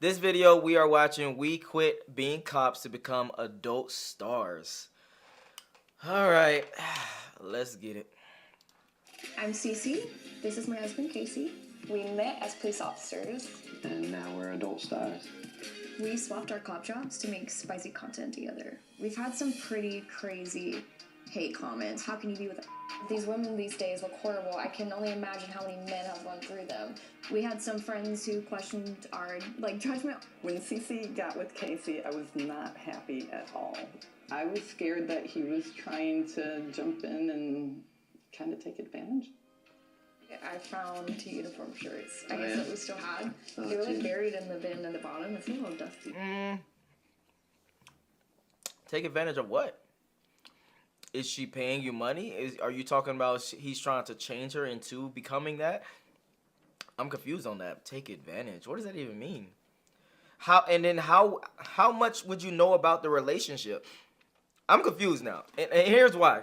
This video, we are watching We Quit Being Cops to Become Adult Stars. All right, let's get it. I'm Cece. This is my husband, Casey. We met as police officers. And now we're adult stars. We swapped our cop jobs to make spicy content together. We've had some pretty crazy hate comments. How can you be with these women these days look horrible? I can only imagine how many men have run through them. We had some friends who questioned our judgment. When Cece got with Casey, I was not happy at all. I was scared that he was trying to jump in and kind of take advantage. I found 2 uniform shirts. I guess that we still had. They were buried in the bin at the bottom. It's a little dusty. Take advantage of what? Is she paying you money? Are you talking about he's trying to change her into becoming that? I'm confused on that. Take advantage. What does that even mean? How much would you know about the relationship? I'm confused now. And here's why.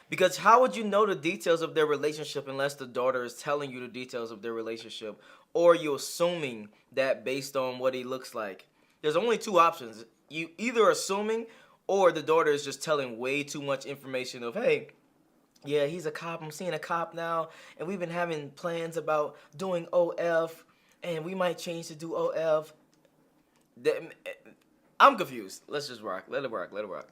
Because how would you know the details of their relationship unless the daughter is telling you the details of their relationship? Or you're assuming that based on what he looks like? There's only two options. You either assuming or the daughter is just telling way too much information of, hey, yeah, he's a cop. I'm seeing a cop now. And we've been having plans about doing OF. And we might change to do OF. I'm confused. Let's just rock. Let it rock. Let it rock.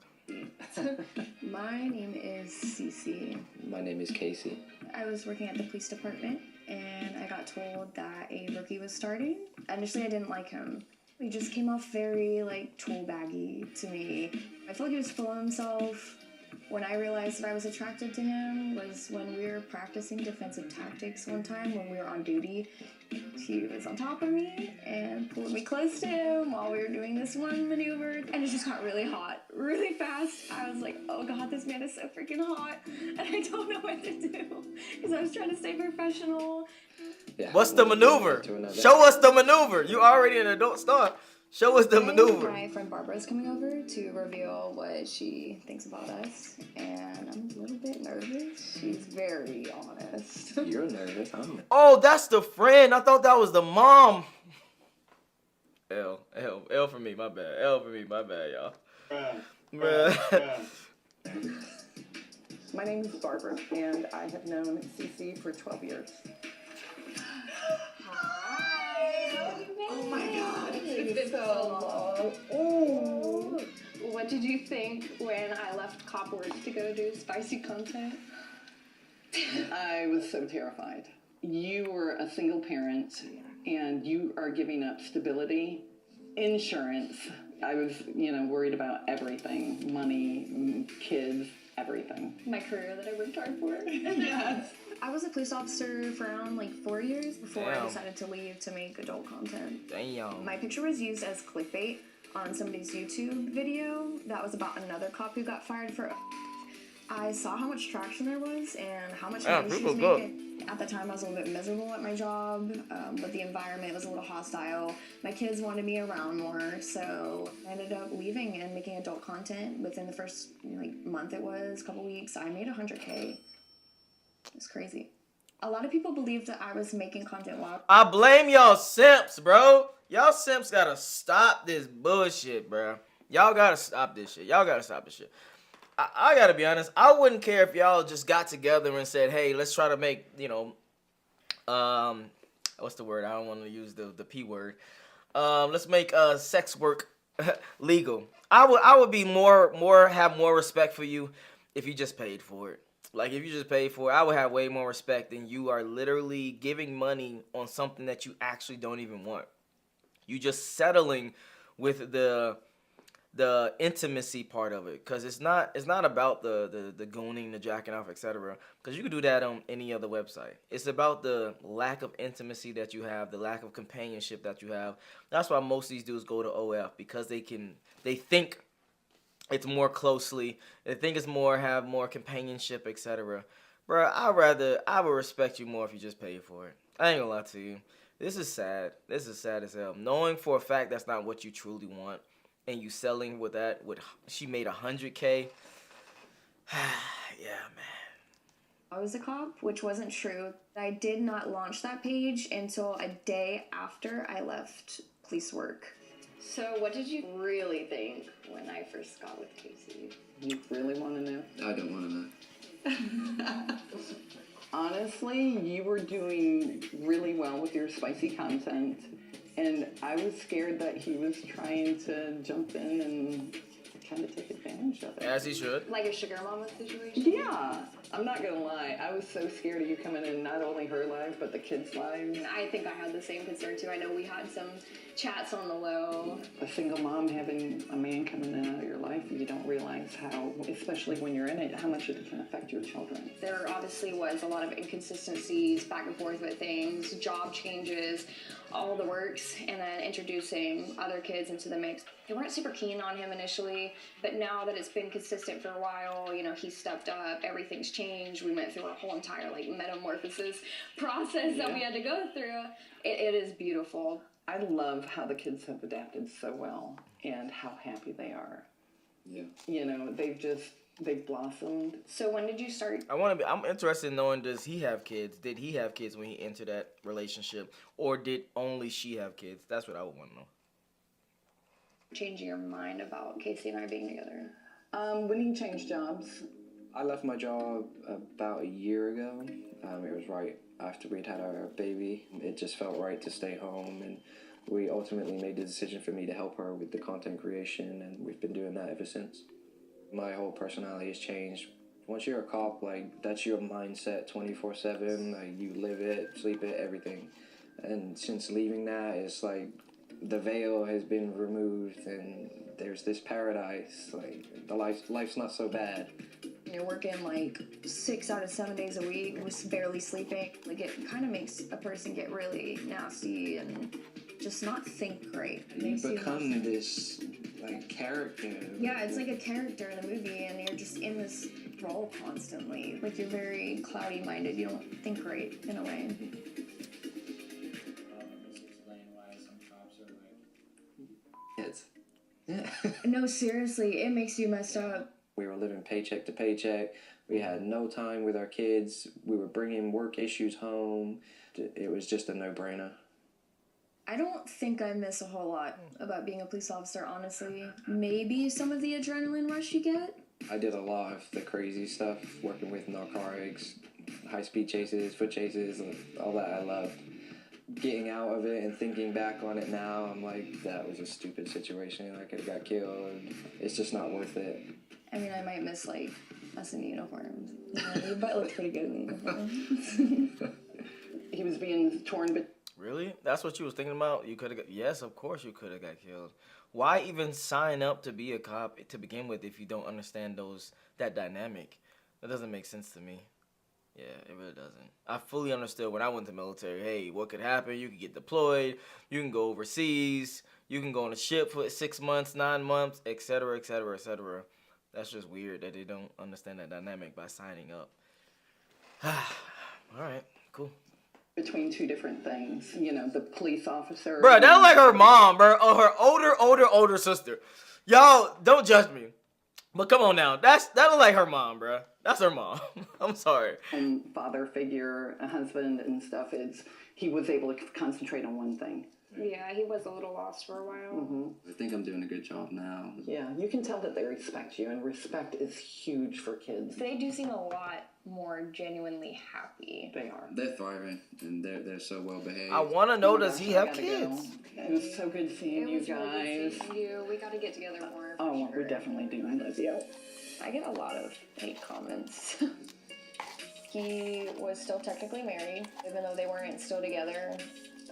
My name is Cece. My name is Casey. I was working at the police department, and I got told that a rookie was starting. Initially, I didn't like him. He just came off very, tool baggy to me. I felt like he was full of himself. When I realized that I was attracted to him was when we were practicing defensive tactics one time when we were on duty. He was on top of me and pulled me close to him while we were doing this one maneuver. And it just got really hot, really fast. I was like, oh God, this man is so freaking hot. And I don't know what to do because I was trying to stay professional. Yeah, what's the maneuver? Show us the maneuver. You already an adult star. Show us the maneuver. My friend Barbara is coming over to reveal what she thinks about us, and I'm a little bit nervous. She's very honest. You're nervous, huh? Oh, that's the friend. I thought that was the mom. L for me, my bad. L for me, my bad, y'all. My name is Barbara, and I have known Cece for 12 years. Oh my God, it's been so long. What did you think when I left cop work to go do spicy content? I was so terrified. You were a single parent, and you are giving up stability, insurance. I was, worried about everything, money, kids, everything. My career that I worked hard for. Yes. I was a police officer for around 4 years before Damn. I decided to leave to make adult content. Damn. My picture was used as clickbait on somebody's YouTube video that was about another cop who got fired for. I saw how much traction there was and how much money she was making. At the time, I was a little bit miserable at my job, but the environment was a little hostile. My kids wanted me around more, so I ended up leaving and making adult content. Within the first month, couple weeks, I made $100K. It's crazy. A lot of people believed that I was making content while I blame y'all simps, bro. Y'all simps gotta stop this bullshit, bro. Y'all gotta stop this shit. I gotta be honest. I wouldn't care if y'all just got together and said, hey, let's try to make, what's the word? I don't want to use the P word. Let's make sex work legal. I would be have more respect for you if you just paid for it. If you just paid for it, I would have way more respect than you are literally giving money on something that you actually don't even want. You just settling with the intimacy part of it, because it's not about the gooning, the jacking off, etc. Because you could do that on any other website. It's about the lack of intimacy that you have, the lack of companionship that you have. That's why most of these dudes go to OF, because they think it's more closely. They think it's have more companionship, etc. Bro, I would respect you more if you just paid for it. I ain't gonna lie to you. This is sad. This is sad as hell. Knowing for a fact that's not what you truly want, and you selling with that, she made $100K. Yeah, man. I was a cop, which wasn't true. I did not launch that page until a day after I left police work. So what did you really think when I first got with Casey? You really want to know? I don't want to know. Honestly, you were doing really well with your spicy content, and I was scared that he was trying to jump in and kind of take advantage of it. As he should. Like a sugar mama situation? Yeah, I'm not gonna lie. I was so scared of you coming in not only her life, but the kids' lives. I think I had the same concern too. I know we had some chats on the low. A single mom having a man coming in and out of your life, you don't realize how, especially when you're in it, how much it can affect your children. There obviously was a lot of inconsistencies, back and forth with things, job changes, all the works, and then introducing other kids into the mix. They weren't super keen on him initially, but now that it's been consistent for a while, you know, he stepped up, everything's changed. We went through our whole entire like metamorphosis process that we had to go through. It is beautiful. I love how the kids have adapted so well and how happy they are. Yeah. You know, they've blossomed. So when did you start? I'm interested in knowing, does he have kids? Did he have kids when he entered that relationship? Or did only she have kids? That's what I would want to know. Changing your mind about Casey and I being together? When he changed jobs, I left my job about a year ago. It was right after we'd had our baby. It just felt right to stay home, and we ultimately made the decision for me to help her with the content creation, and we've been doing that ever since. My whole personality has changed. Once you're a cop, like, that's your mindset 24/7. Like, you live it, sleep it, everything. And since leaving that, it's like the veil has been removed, and there's this paradise. Like, life's not so bad. You're working like 6 out of 7 days a week with barely sleeping. Like, it kind of makes a person get really nasty and just not think right. It You makes become this, like, character. Yeah, it's like a character in a movie, and you're just in this role constantly. Like, you're very cloudy-minded. You don't think right, in a way. Kids. Yeah. No, seriously, it makes you messed up. We were living paycheck to paycheck. We had no time with our kids. We were bringing work issues home. It was just a no-brainer. I don't think I miss a whole lot about being a police officer, honestly. Maybe some of the adrenaline rush you get. I did a lot of the crazy stuff, working with narcotics, high-speed chases, foot chases, and all that I loved. Getting out of it and thinking back on it now, I'm like, that was a stupid situation. I could have got killed. It's just not worth it. I mean, I might miss, like, us in uniforms. Your butt looks pretty good in uniform. he was being torn between. Really? That's what you was thinking about? You could have got... Yes, of course you could have got killed. Why even sign up to be a cop to begin with if you don't understand that dynamic? That doesn't make sense to me. Yeah, it really doesn't. I fully understood when I went to the military, hey, what could happen? You could get deployed, you can go overseas, you can go on a ship for 6 months, 9 months, etc., etc., etc. That's just weird that they don't understand that dynamic by signing up. All right, cool. Between two different things, you know, the police officer. Bro, that's like her mom, bro, or her older sister. Y'all, don't judge me. But come on now, that look like her mom, bro. That's her mom. I'm sorry. Father figure, a husband and stuff. He was able to concentrate on one thing. Yeah, he was a little lost for a while. Mm-hmm. I think I'm doing a good job now. Yeah, you can tell that they respect you, and respect is huge for kids. They do seem a lot more genuinely happy. They are. They're thriving, and they're so well behaved. I want to know, Oh my does he gosh, I have gotta kids? go. It was so good seeing It you was really guys. good seeing you. We got to get together more. for Oh, sure. we definitely do. I love you. I get a lot of hate comments. He was still technically married, even though they weren't still together.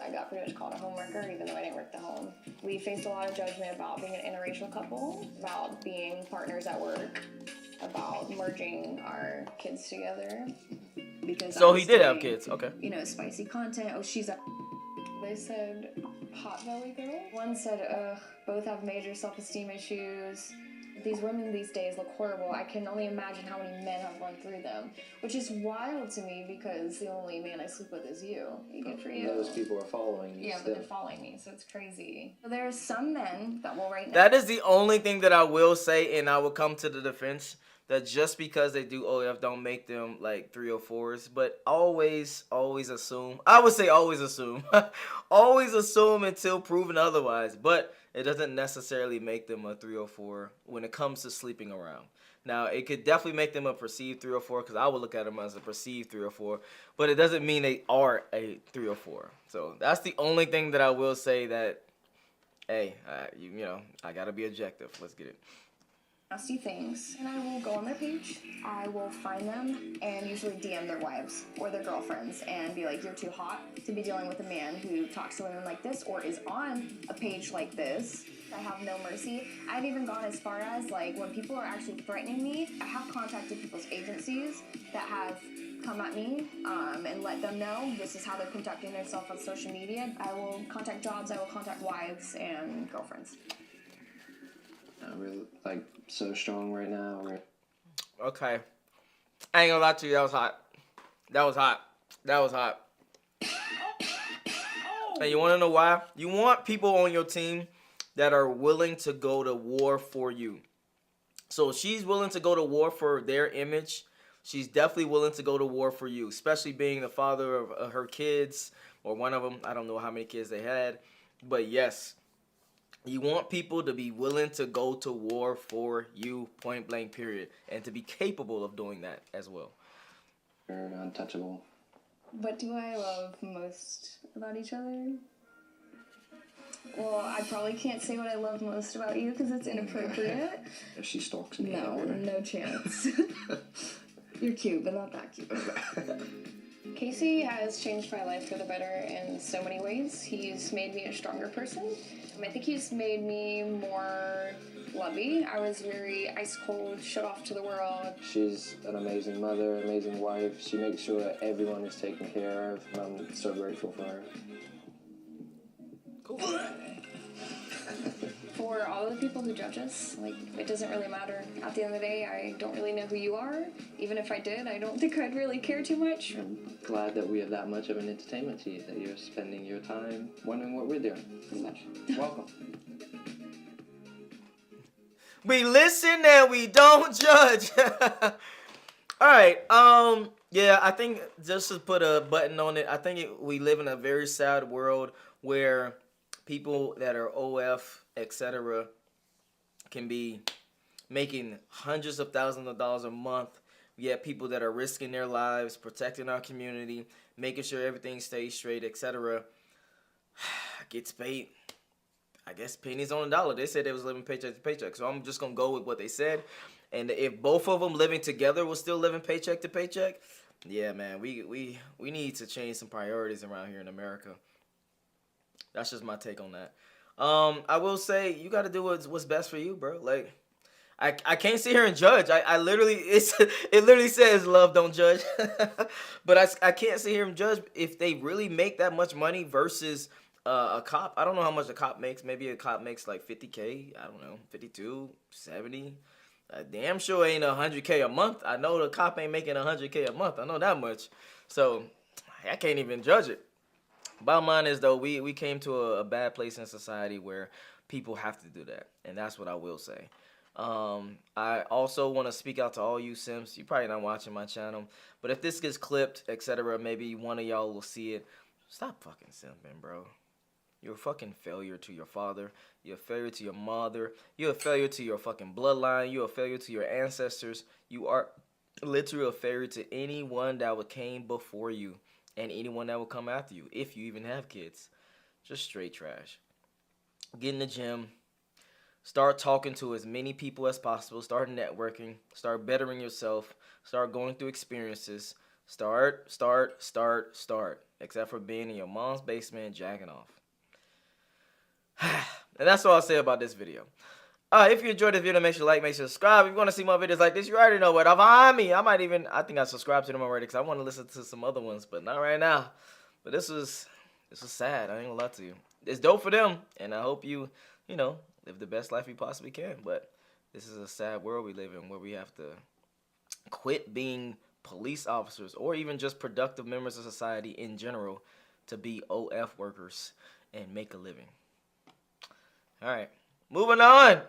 I got pretty much called a homewrecker, even though I didn't work the home. We faced a lot of judgment about being an interracial couple, about being partners at work, about merging our kids together. Because So I he was did have doing, kids, okay. You know, spicy content. Oh, she's a... They said, hot belly girl. One said, ugh, both have major self-esteem issues. These women these days look horrible. I can only imagine how many men have run through them. Which is wild to me because the only man I sleep with is you. Good for you. Those people are following you Yeah, still. but they're following me, so it's crazy. So there are some men that will right now... That is the only thing that I will say, and I will come to the defense, that just because they do OF don't make them like 304s, but always assume. I would say always assume. Always assume until proven otherwise, but it doesn't necessarily make them a 304 when it comes to sleeping around. Now, it could definitely make them a perceived 304 because I would look at them as a perceived 304, but it doesn't mean they are a 304. So that's the only thing that I will say that, hey, you know, I got to be objective. Let's get it. Nasty things, and I will go on their page. I will find them and usually DM their wives or their girlfriends and be like, you're too hot to be dealing with a man who talks to women like this or is on a page like this. I have no mercy. I've even gone as far as, like, when people are actually threatening me, I have contacted people's agencies that have come at me and let them know this is how they're conducting themselves on social media. I will contact jobs, I will contact wives and girlfriends. I'm really, like, so strong right now. Okay. I ain't gonna lie to you, that was hot. That was hot. That was hot. And you wanna know why? You want people on your team that are willing to go to war for you. So she's willing to go to war for their image. She's definitely willing to go to war for you, especially being the father of her kids, or one of them. I don't know how many kids they had. But yes, you want people to be willing to go to war for you, point blank, period. And to be capable of doing that as well. They're untouchable. What do I love most about each other? Well, I probably can't say what I love most about you because it's inappropriate. If she stalks me. No, no chance. You're cute, but not that cute. Casey has changed my life for the better in so many ways. He's made me a stronger person. I think he's made me more lovey. I was very ice cold, shut off to the world. She's an amazing mother, amazing wife. She makes sure that everyone is taken care of, and I'm so grateful for her. Cool. For all of the people who judge us, like, it doesn't really matter. At the end of the day, I don't really know who you are. Even if I did, I don't think I'd really care too much. I'm glad that we have that much of an entertainment to you, that you're spending your time wondering what we're doing. Pretty much. Welcome. We listen and we don't judge. All right. Yeah, I think just to put a button on it, I think we live in a very sad world where people that are OF, etc., can be making hundreds of thousands of dollars a month. Yet people that are risking their lives, protecting our community, making sure everything stays straight, etc., gets paid, I guess, pennies on the dollar. They said they was living paycheck to paycheck, so I'm just gonna go with what they said. And if both of them living together was still living paycheck to paycheck, yeah, man, we need to change some priorities around here in America. That's just my take on that. I will say you got to do what's best for you, bro. Like, I can't sit here and judge. I literally it literally says love, don't judge. But I can't sit here and judge if they really make that much money versus a cop. I don't know how much a cop makes. Maybe a cop makes like 50K. I don't know, 52, 70. Damn sure ain't 100K a month. I know the cop ain't making 100K a month. I know that much. So I can't even judge it. Bottom line is, though, we came to a bad place in society where people have to do that, and that's what I will say. I also want to speak out to all you simps. You're probably not watching my channel, but if this gets clipped, etc., maybe one of y'all will see it. Stop fucking simping, bro. You're a fucking failure to your father. You're a failure to your mother. You're a failure to your fucking bloodline. You're a failure to your ancestors. You are literally a failure to anyone that came before you. And anyone that will come after you, if you even have kids. Just straight trash. Get in the gym. Start talking to as many people as possible. Start networking. Start bettering yourself. Start going through experiences. Start. Except for being in your mom's basement and jacking off. And that's all I'll say about this video. If you enjoyed this video, make sure to like, make sure to subscribe. If you want to see more videos like this, you already know what behind me. I think I subscribed to them already because I want to listen to some other ones, but not right now. But this was sad. I ain't gonna lie to you. It's dope for them, and I hope you live the best life you possibly can. But this is a sad world we live in where we have to quit being police officers or even just productive members of society in general to be OF workers and make a living. All right, moving on.